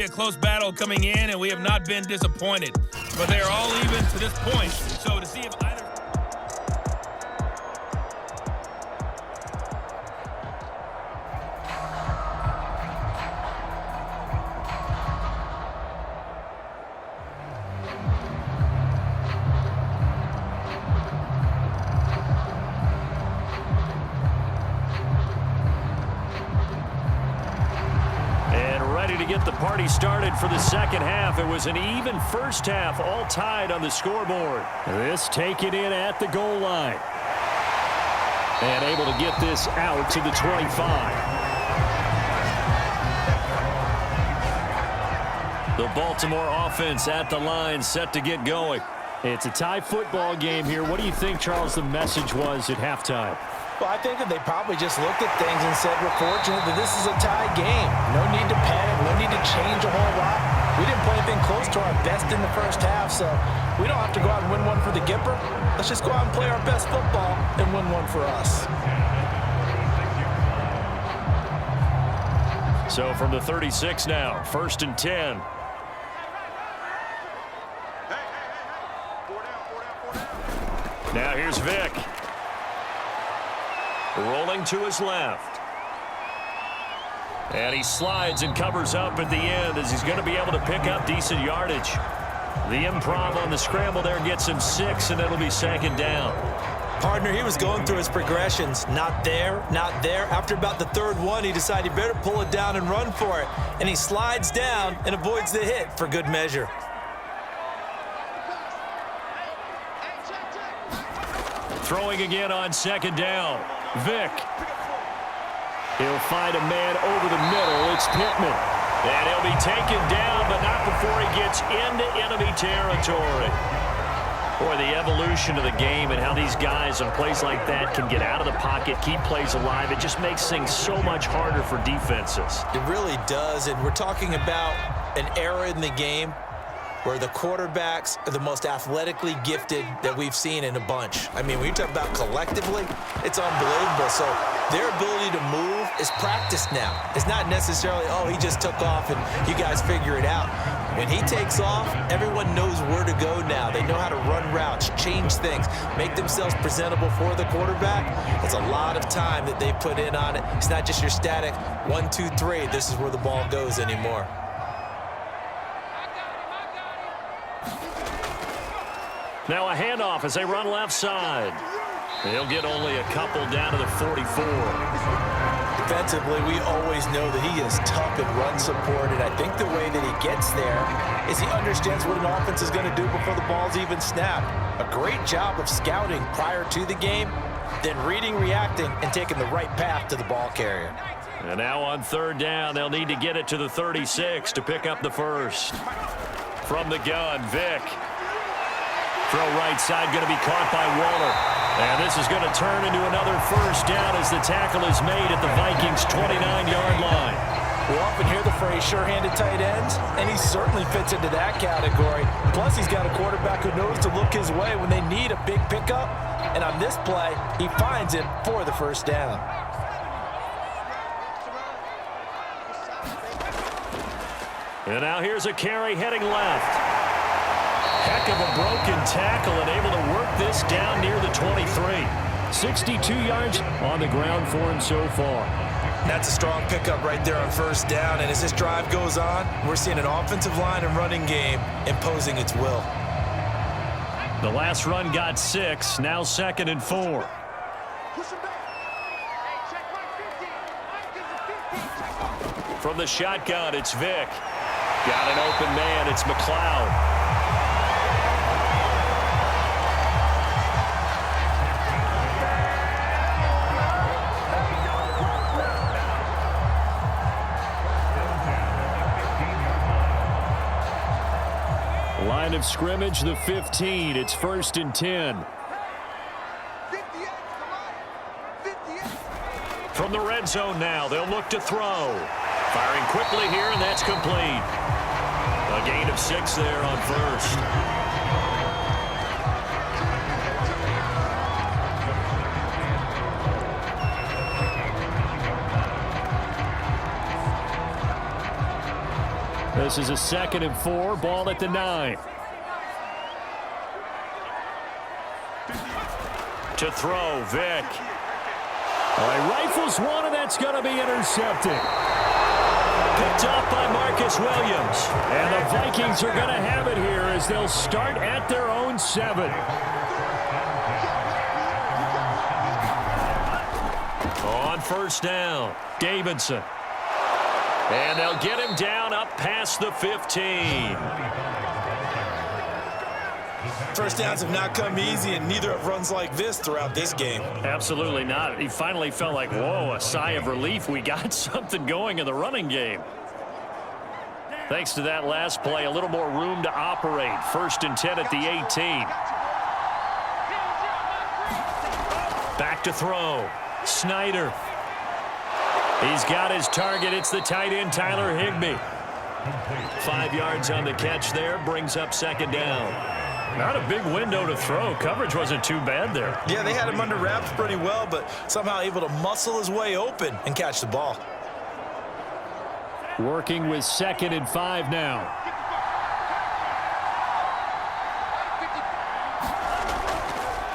A close battle coming in, and we have not been disappointed. But they are all even to this point. So to see if either... To get the party started for the second half. It was an even first half, all tied on the scoreboard. This taken in at the goal line. And able to get this out to the 25. The Baltimore offense at the line, set to get going. It's a tie football game here. What do you think, Charles, the message was at halftime? Well, I think that they probably just looked at things and said, we're fortunate that this is a tie game. No need to panic, no need to change a whole lot. We didn't play anything close to our best in the first half, so we don't have to go out and win one for the Gipper. Let's just go out and play our best football and win one for us. So from the 36 now, 1st and 10. Now here's Vick. Rolling to his left. And he slides and covers up at the end as he's going to be able to pick up decent yardage. The improv on the scramble there gets him 6, and it'll be 2nd down. Partner, he was going through his progressions. Not there, not there. After about the 3rd one, he decided he better pull it down and run for it. And he slides down and avoids the hit for good measure. Throwing again on 2nd down. Vick. He'll find a man over the middle. It's Pittman. And he'll be taken down, but not before he gets into enemy territory. Boy, the evolution of the game and how these guys on plays like that can get out of the pocket, keep plays alive, it just makes things so much harder for defenses. It really does, and we're talking about an era in the game where the quarterbacks are the most athletically gifted that we've seen in a bunch. I mean, when you talk about collectively, it's unbelievable. So their ability to move is practiced now. It's not necessarily, oh, he just took off and you guys figure it out. When he takes off, everyone knows where to go now. They know how to run routes, change things, make themselves presentable for the quarterback. It's a lot of time that they put in on it. It's not just your static 1, 2, 3, this is where the ball goes anymore. Now a handoff as they run left side. He'll get only a couple down to the 44. Defensively, we always know that he is tough in run support, and I think the way that he gets there is he understands what an offense is going to do before the ball's even snapped. A great job of scouting prior to the game, then reading, reacting, and taking the right path to the ball carrier. And now on 3rd down, they'll need to get it to the 36 to pick up the first. From the gun, Vick. Throw right side, going to be caught by Waller. And this is going to turn into another 1st down as the tackle is made at the Vikings' 29-yard line. We often hear the phrase sure-handed tight ends, and he certainly fits into that category. Plus, he's got a quarterback who knows to look his way when they need a big pickup. And on this play, he finds it for the 1st down. And now here's a carry heading left. Heck of a broken tackle and able to work this down near the 23. 62 yards on the ground for him so far. That's a strong pickup right there on 1st down. And as this drive goes on, we're seeing an offensive line and running game imposing its will. The last run got 6. Now 2nd and 4. From the shotgun, it's Vick. Got an open man. It's McLeod. Line of scrimmage, the 15. It's 1st and 10. From the red zone now, they'll look to throw. Firing quickly here, and that's complete. A gain of 6 there on 1st. This is a 2nd and 4, ball at the 9. To throw, Vic. All right, rifles one, and that's going to be intercepted. Picked off by Marcus Williams. And the Vikings are going to have it here as they'll start at their own 7. On first down, Davidson. And they'll get him down up past the 15. First downs have not come easy, and neither have runs like this throughout this game. Absolutely not. He finally felt like, whoa, a sigh of relief. We got something going in the running game. Thanks to that last play, a little more room to operate. 1st and 10 at the 18. Back to throw. Snyder. He's got his target. It's the tight end, Tyler Higbee. 5 yards on the catch there. Brings up 2nd down. Not a big window to throw. Coverage wasn't too bad there. Yeah, they had him under wraps pretty well, but somehow able to muscle his way open and catch the ball. Working with 2nd and 5 now.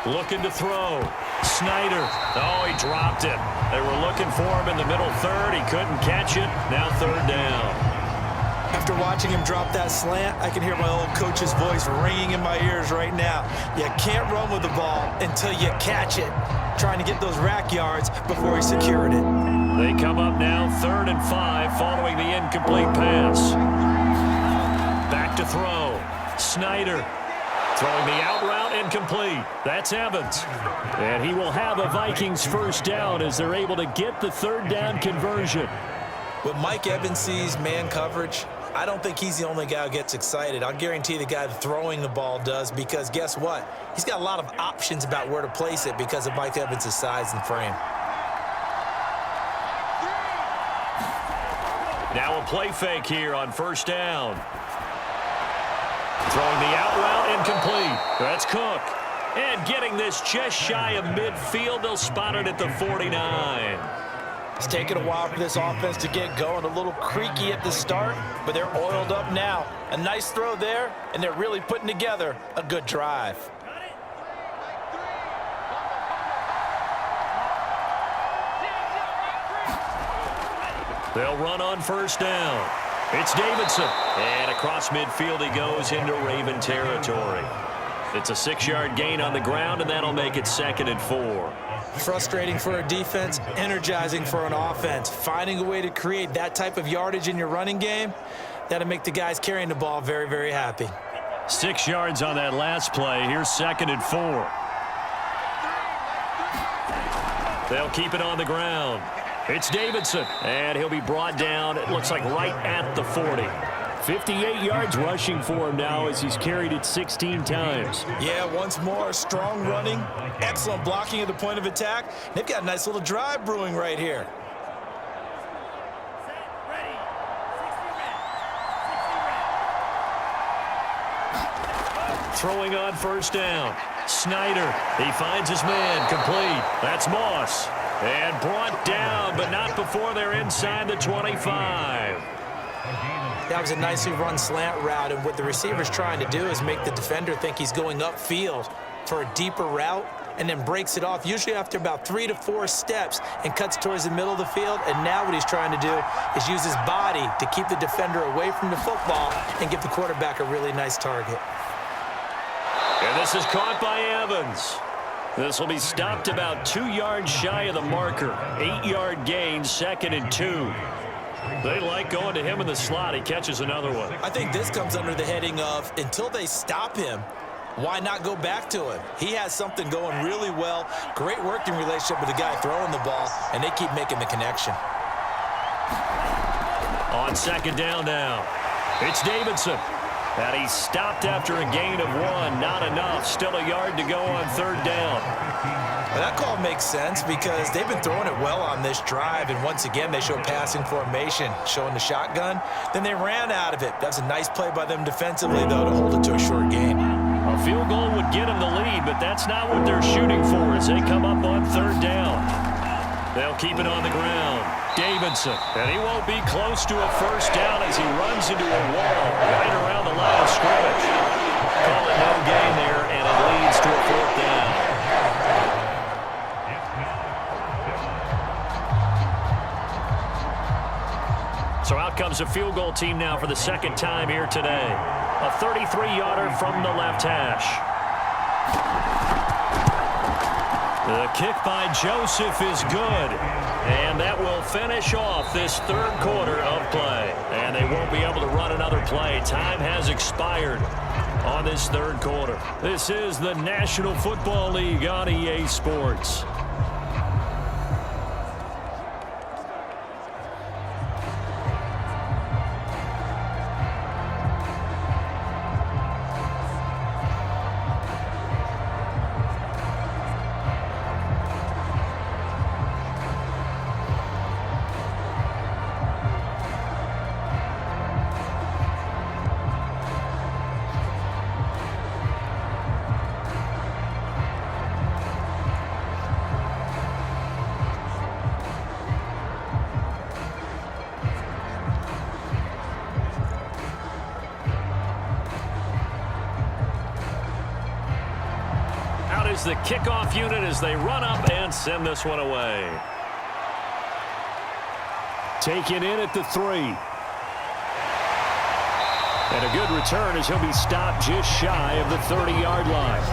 Looking to throw. Snyder. Oh, he dropped it. They were looking for him in the middle 3rd. He couldn't catch it. Now 3rd down. After watching him drop that slant, I can hear my old coach's voice ringing in my ears right now. You can't run with the ball until you catch it. Trying to get those rack yards before he secured it. They come up now 3rd and 5 following the incomplete pass. Back to throw. Snyder. Throwing the out route, incomplete. That's Evans. And he will have a Vikings first down as they're able to get the 3rd down conversion. When Mike Evans sees man coverage, I don't think he's the only guy who gets excited. I'll guarantee the guy throwing the ball does, because guess what? He's got a lot of options about where to place it because of Mike Evans' size and frame. Now a play fake here on 1st down. Throwing the out route, incomplete. That's Cook. And getting this just shy of midfield. They'll spot it at the 49. It's taken a while for this offense to get going. A little creaky at the start, but they're oiled up now. A nice throw there, and they're really putting together a good drive. They'll run on 1st down. It's Davidson. And across midfield he goes into Raven territory. It's a 6-yard gain on the ground, and that'll make it 2nd and 4. Frustrating for a defense, energizing for an offense. Finding a way to create that type of yardage in your running game, that'll make the guys carrying the ball very, very happy. 6 yards on that last play. Here's 2nd and 4. They'll keep it on the ground. It's Davidson, and he'll be brought down, it looks like right at the 40. 58 yards rushing for him now as he's carried it 16 times. Yeah, once more, strong running, excellent blocking at the point of attack. They've got a nice little drive brewing right here. Throwing on 1st down. Snyder, he finds his man, complete. That's Moss. And brought down, but not before they're inside the 25. That was a nicely run slant route, and what the receiver's trying to do is make the defender think he's going upfield for a deeper route, and then breaks it off, usually after about 3 to 4 steps, and cuts towards the middle of the field. And now what he's trying to do is use his body to keep the defender away from the football and give the quarterback a really nice target. And this is caught by Evans. This will be stopped about 2 yards shy of the marker. 8-yard gain, 2nd and 2. They like going to him in the slot. He catches another one. I think this comes under the heading of, until they stop him, why not go back to him? He has something going really well. Great working relationship with the guy throwing the ball, and they keep making the connection. On 2nd down now, it's Davidson. And he stopped after a gain of 1. Not enough. Still a yard to go on 3rd down. Well, that call makes sense because they've been throwing it well on this drive, and once again they show passing formation, showing the shotgun. Then they ran out of it. That's a nice play by them defensively, though, to hold it to a short gain. A field goal would get them the lead, but that's not what they're shooting for as they come up on 3rd down. They'll keep it on the ground. Davidson, and he won't be close to a first down as he runs into a wall right around the line of scrimmage. Call it no gain there, and it leads to a fourth down. So out comes a field goal team now for the second time here today. A 33-yarder from the left hash. The kick by Joseph is good. And that will finish off this third quarter of play. And they won't be able to run another play. Time has expired on this third quarter. This is the National Football League on EA Sports. Is the kickoff unit as they run up and send this one away. Taken in at the 3. And a good return as he'll be stopped just shy of the 30-yard line.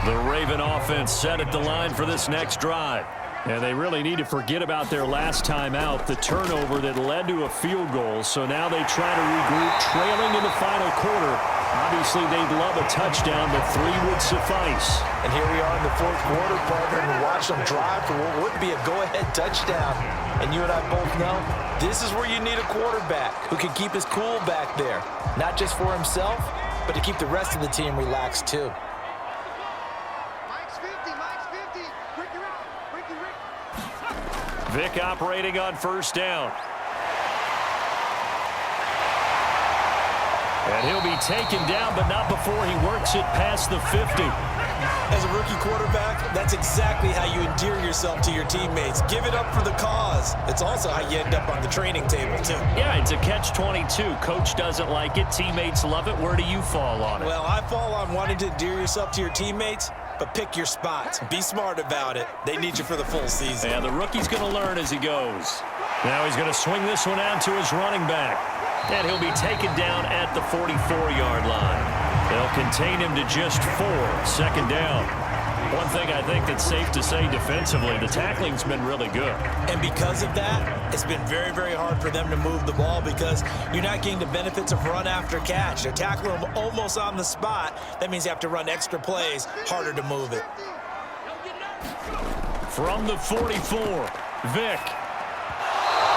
The Raven offense set at the line for this next drive. And they really need to forget about their last time out, the turnover that led to a field goal. So now they try to regroup, trailing in the final quarter. Obviously, they'd love a touchdown, but 3 would suffice. And here we are in the fourth quarter, partner, and watch them drive for what would be a go-ahead touchdown. And you and I both know this is where you need a quarterback who can keep his cool back there, not just for himself, but to keep the rest of the team relaxed too. Vic operating on first down. And he'll be taken down, but not before he works it past the 50. As a rookie quarterback, that's exactly how you endear yourself to your teammates. Give it up for the cause. It's also how you end up on the training table, too. Yeah, it's a catch-22. Coach doesn't like it. Teammates love it. Where do you fall on it? Well, I fall on wanting to endear yourself to your teammates, but pick your spots. Be smart about it. They need you for the full season. Yeah, the rookie's going to learn as he goes. Now he's going to swing this one out to his running back. And he'll be taken down at the 44-yard line. They'll contain him to just 4. Second down. One thing I think that's safe to say defensively, the tackling's been really good. And because of that, it's been very, very hard for them to move the ball because you're not getting the benefits of run after catch. They're tackling them almost on the spot. That means you have to run extra plays, harder to move it. From the 44, Vic.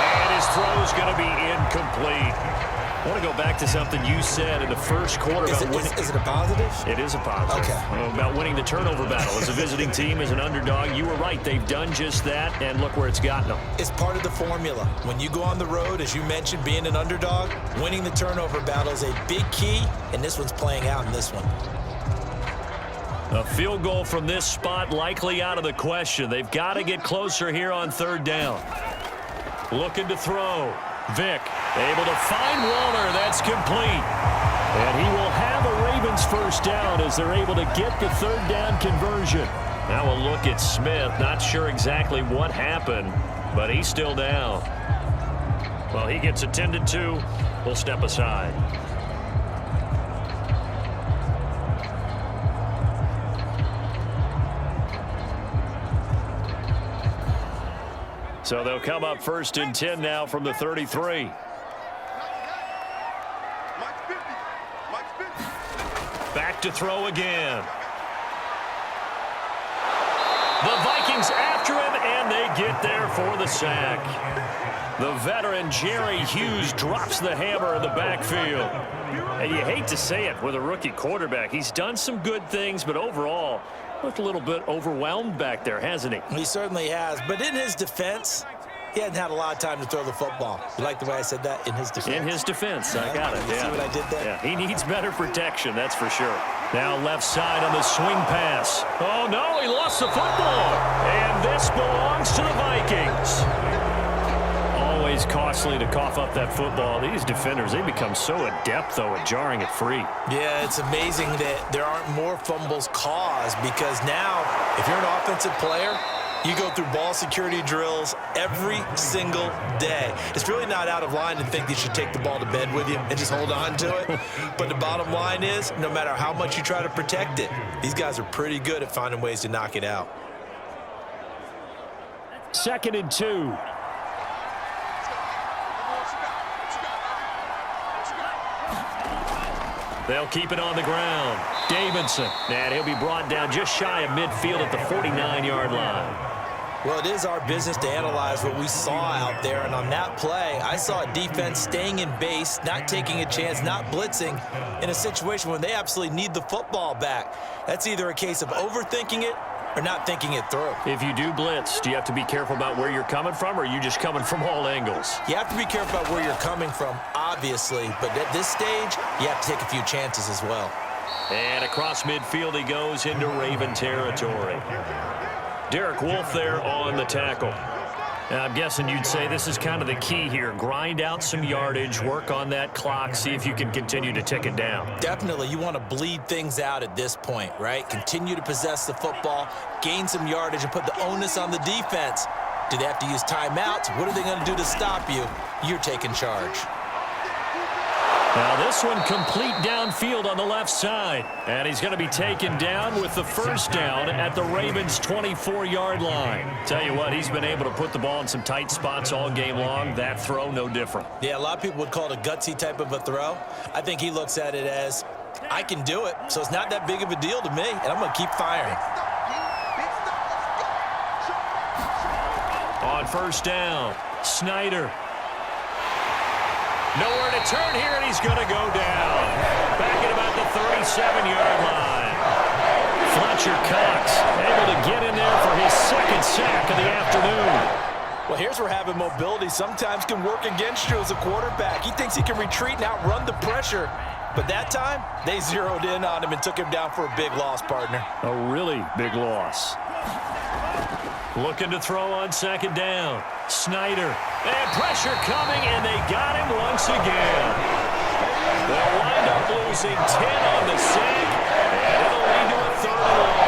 And his throw's going to be incomplete. I want to go back to something you said in the first quarter. Is it a positive? It is a positive. Okay. About winning the turnover battle. As a visiting team, as an underdog, you were right. They've done just that, and look where it's gotten them. It's part of the formula. When you go on the road, as you mentioned, being an underdog, winning the turnover battle is a big key, and this one's playing out in this one. A field goal from this spot likely out of the question. They've got to get closer here on third down. Looking to throw. Vic able to find Waller. That's complete. And he will have a Ravens first down as they're able to get the third down conversion. Now a look at Smith. Not sure exactly what happened, but he's still down. Well, he gets attended to. We'll step aside. So they'll come up first and 10 now from the 33. Back to throw again. The Vikings after him, and they get there for the sack. The veteran Jerry Hughes drops the hammer in the backfield. And you hate to say it with a rookie quarterback. He's done some good things, but overall, looked a little bit overwhelmed back there, hasn't he? He certainly has. But in his defense, he hadn't had a lot of time to throw the football. You like the way I said that? In his defense. In his defense. I got it. You see what I did there? Yeah, he needs better protection, that's for sure. Now left side on the swing pass. Oh, no, he lost the football. And this belongs to the Vikings. Always costly to cough up that football. These defenders, they become so adept, though, at jarring it free. Yeah, it's amazing that there aren't more fumbles caused because now, if you're an offensive player, you go through ball security drills every single day. It's really not out of line to think you should take the ball to bed with you and just hold on to it. But the bottom line is, no matter how much you try to protect it, these guys are pretty good at finding ways to knock it out. 2nd and 2. They'll keep it on the ground. Davidson. And he'll be brought down just shy of midfield at the 49-yard line. Well, it is our business to analyze what we saw out there, and on that play, I saw a defense staying in base, not taking a chance, not blitzing in a situation when they absolutely need the football back. That's either a case of overthinking it or not thinking it through. If you do blitz, do you have to be careful about where you're coming from, or are you just coming from all angles? You have to be careful about where you're coming from, obviously, but at this stage, you have to take a few chances as well. And across midfield he goes into Raven territory. Derek Wolfe there on the tackle. Now, I'm guessing you'd say this is kind of the key here. Grind out some yardage, work on that clock, see if you can continue to tick it down. Definitely. You want to bleed things out at this point, right? Continue to possess the football, gain some yardage, and put the onus on the defense. Do they have to use timeouts? What are they going to do to stop you? You're taking charge. Now this one complete downfield on the left side. And he's going to be taken down with the first down at the Ravens' 24-yard line. Tell you what, he's been able to put the ball in some tight spots all game long. That throw, no different. Yeah, a lot of people would call it a gutsy type of a throw. I think he looks at it as, I can do it, so it's not that big of a deal to me, and I'm going to keep firing. On first down, Snyder. Nowhere to turn here, and he's going to go down. Back at about the 37-yard line. Fletcher Cox able to get in there for his second sack of the afternoon. Well, here's where having mobility sometimes can work against you as a quarterback. He thinks he can retreat and outrun the pressure. But that time, they zeroed in on him and took him down for a big loss, partner. A really big loss. Looking to throw on second down. Snyder. And pressure coming, and they got him once again. They'll wind up losing 10 on the sack, and it'll lead to a 3rd and long.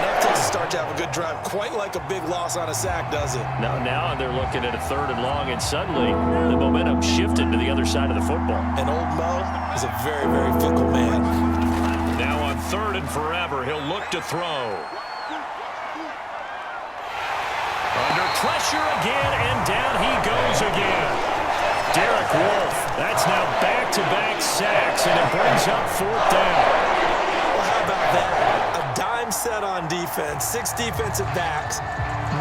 Enough to start to have a good drive. Quite like a big loss on a sack, does it? Now they're looking at a 3rd and long, and suddenly the momentum shifted to the other side of the football. And old Mo is a very, very fickle man. Now on 3rd and forever, he'll look to throw. Under pressure again, and down he goes again. Derek Wolfe, that's now back-to-back sacks, and it brings up 4th down. Well, how about that? A dime set on defense, 6 defensive backs.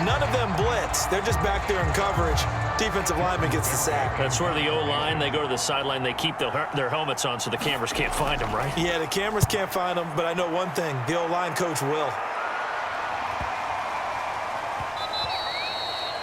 None of them blitz. They're just back there in coverage. Defensive lineman gets the sack. That's where the O-line, they go to the sideline, they keep their helmets on so the cameras can't find them, right? Yeah, the cameras can't find them, but I know one thing. The O-line coach will.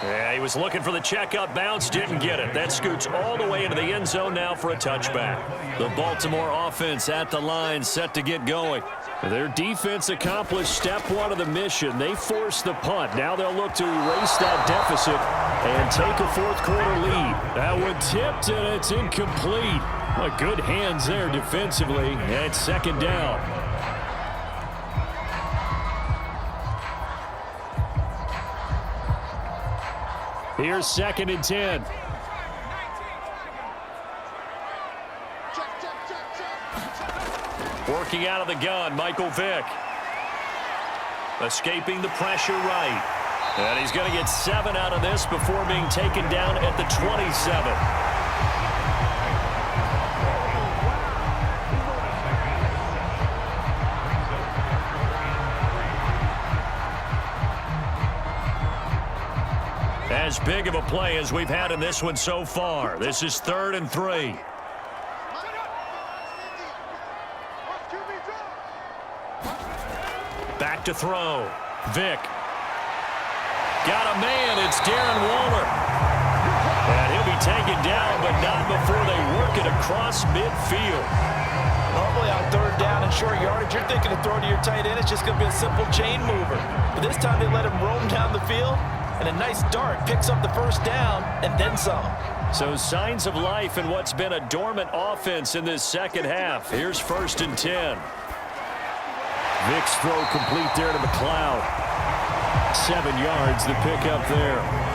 Yeah, he was looking for the checkup bounce, didn't get it. That scoots all the way into the end zone now for a touchback. The Baltimore offense at the line, set to get going. Their defense accomplished step 1 of the mission. They forced the punt. Now they'll look to erase that deficit and take a 4th quarter lead. That one tipped, and it's incomplete. Well, good hands there defensively, and it's 2nd down. Here's 2nd and 10. Working out of the gun, Michael Vick. Escaping the pressure right. And he's going to get 7 out of this before being taken down at the 27. As big of a play as we've had in this one so far. This is 3rd and 3. Back to throw. Vick. Got a man. It's Darren Waller. And he'll be taken down, but not before they work it across midfield. Normally on 3rd down down in short yardage, you're thinking to throw to your tight end. It's just going to be a simple chain mover. But this time they let him roam down the field, and a nice dart picks up the first down and then some. So signs of life in what's been a dormant offense in this second half. Here's 1st and 10. Vick's throw complete there to McLeod. 7 yards, the pickup there.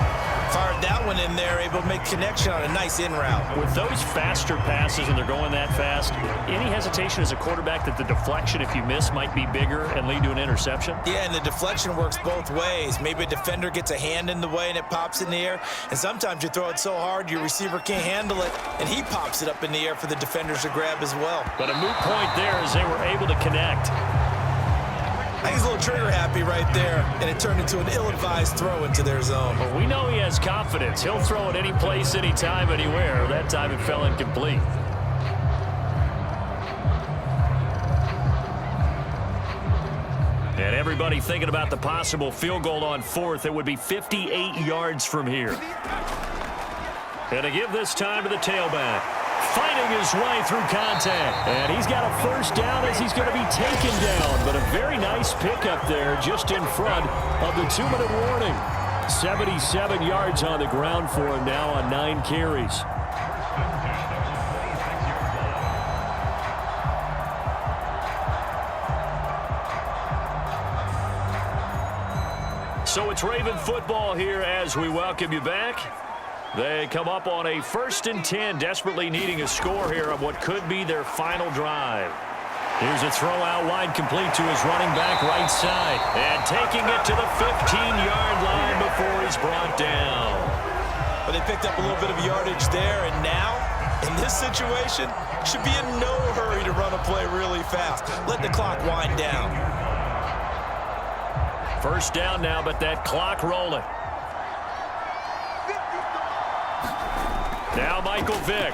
Fired that one in there, able to make connection on a nice in route. With those faster passes and they're going that fast, any hesitation as a quarterback that the deflection, if you miss, might be bigger and lead to an interception? Yeah, and the deflection works both ways. Maybe a defender gets a hand in the way and it pops in the air, and sometimes you throw it so hard your receiver can't handle it, and he pops it up in the air for the defenders to grab as well. But a moot point there as they were able to connect. I think he's a little trigger happy right there, and it turned into an ill-advised throw into their zone. Well, we know he has confidence. He'll throw it any place, anytime, anywhere. That time it fell incomplete. And everybody thinking about the possible field goal on 4th. It would be 58 yards from here. And to give this time to the tailback. Fighting his way through contact. And he's got a first down as he's going to be taken down. But a very nice pickup there just in front of the 2-minute warning. 77 yards on the ground for him now on 9 carries. So it's Raven football here as we welcome you back. They come up on a 1st and 10, desperately needing a score here on what could be their final drive. Here's a throw out wide, complete to his running back right side. And taking it to the 15-yard line before he's brought down. But they picked up a little bit of yardage there, and now, in this situation, should be in no hurry to run a play really fast. Let the clock wind down. First down now, but that clock rolling. Now Michael Vick.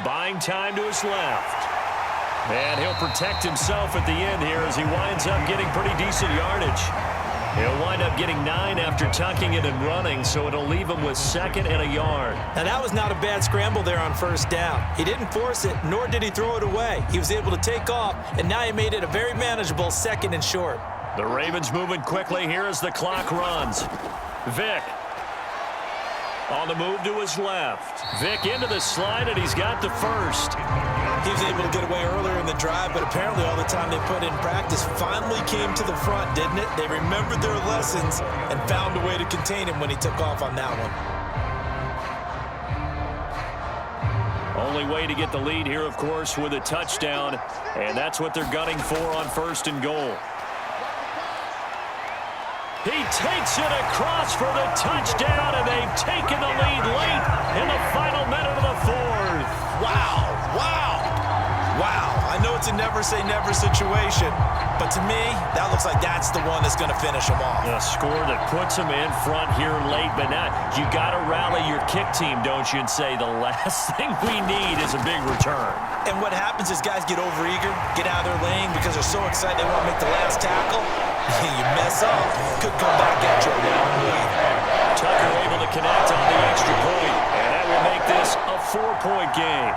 Buying time to his left. And he'll protect himself at the end here as he winds up getting pretty decent yardage. He'll wind up getting 9 after tucking it and running, so it'll leave him with 2nd and a yard. Now that was not a bad scramble there on first down. He didn't force it, nor did he throw it away. He was able to take off, and now he made it a very manageable 2nd and short. The Ravens moving quickly here as the clock runs. Vick. On the move to his left. Vick into the slide, and he's got the first. He was able to get away earlier in the drive, but apparently all the time they put in practice finally came to the front, didn't it? They remembered their lessons and found a way to contain him when he took off on that one. Only way to get the lead here, of course, with a touchdown, and that's what they're gunning for on 1st and goal. He takes it across for the touchdown, and they've taken the lead late in the final minute of the 4th. Wow, wow, wow. I know it's a never-say-never situation, but to me, that looks like that's the one that's going to finish them off. A score that puts them in front here late, but not. You got to rally your kick team, don't you, and say the last thing we need is a big return. And what happens is guys get overeager, get out of their lane because they're so excited they want to make the last tackle. You mess up, could come back at you a long way. Tucker able to connect on the extra point, and that will make this a 4-point game.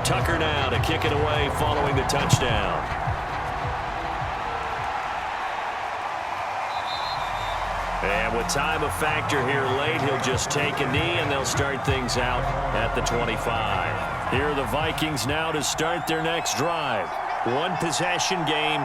Tucker now to kick it away following the touchdown. And with time a factor here late, he'll just take a knee and they'll start things out at the 25. Here are the Vikings now to start their next drive. One possession game,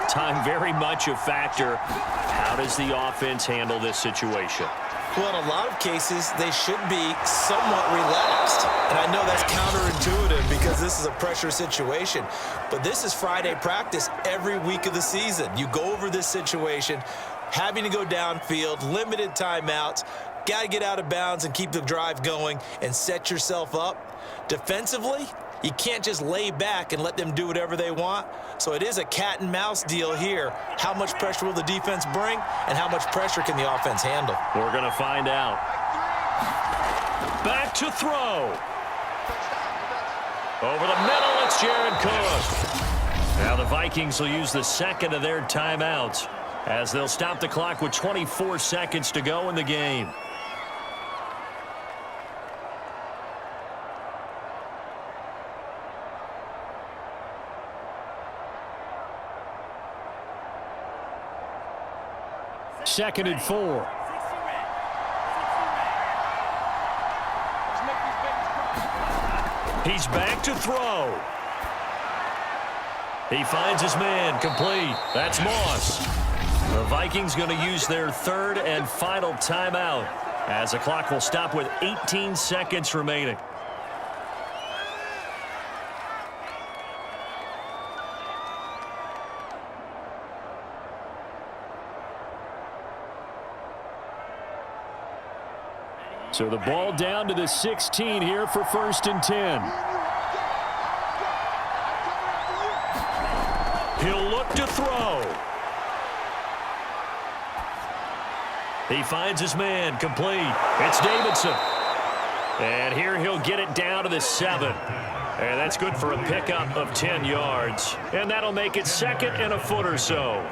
time very much a factor. How does the offense handle this situation? Well, in a lot of cases, they should be somewhat relaxed. And I know that's counterintuitive because this is a pressure situation. But this is Friday practice every week of the season. You go over this situation, having to go downfield, limited timeouts, got to get out of bounds and keep the drive going and set yourself up. Defensively, You can't just lay back and let them do whatever they want. So it is a cat and mouse deal here. How much pressure will the defense bring, and how much pressure can the offense handle? We're going to find out. Back to throw. Over the middle, it's Jared Cook. Now the Vikings will use the second of their timeouts as they'll stop the clock with 24 seconds to go in the game. Second and 4. He's back to throw. He finds his man, complete. That's Moss. The Vikings going to use their third and final timeout as the clock will stop with 18 seconds remaining. So the ball down to the 16 here for 1st and 10. He'll look to throw. He finds his man, complete. It's Davidson. And here he'll get it down to the 7. And that's good for a pickup of 10 yards. And that'll make it 2nd and a foot or so.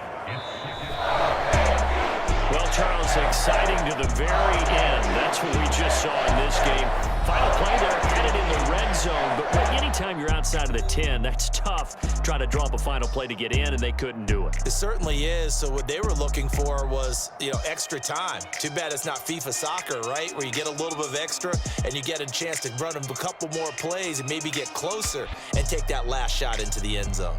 Well, Charles, exciting to the very end. That's what we just saw in this game. Final play there, headed in the red zone. But anytime you're outside of the 10, that's tough. Trying to draw up a final play to get in, and they couldn't do it. It certainly is. So what they were looking for was, extra time. Too bad it's not FIFA soccer, right? Where you get a little bit of extra, and you get a chance to run a couple more plays and maybe get closer and take that last shot into the end zone.